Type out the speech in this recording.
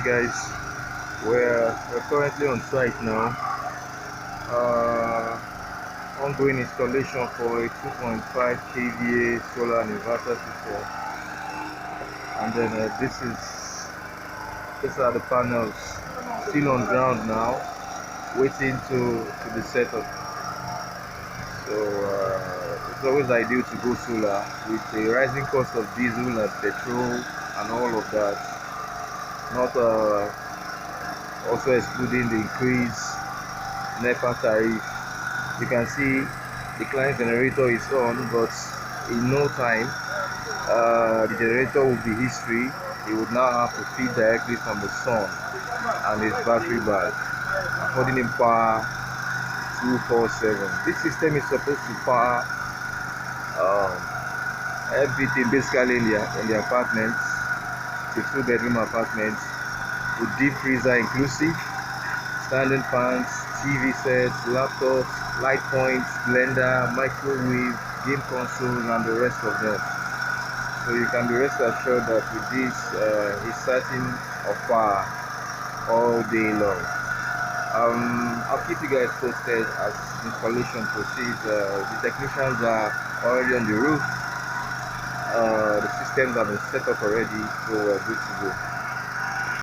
Hi guys, we're currently on site now. Ongoing installation for a 2.5 kVA solar and inverter system, and then these are the panels still on ground now, waiting to be set up. So it's always ideal to go solar with the rising cost of diesel and petrol and all of that. Not also excluding the increase NEPA tariff. You can see the client generator is on, but in no time the generator will be history. He would now have to feed directly from the sun and his battery bag, affording him power 247. This system is supposed to power um, everything basically in the apartments. It's a 2-bedroom apartment with deep freezer inclusive, standing fans, TV sets, laptops, light points, blender, microwave, game console, and the rest of them. So you can be rest assured that with this, he's certain of power all day long. I'll keep you guys posted as installation proceeds. The technicians are already on the roof. The systems have been set up already, so we're good to go.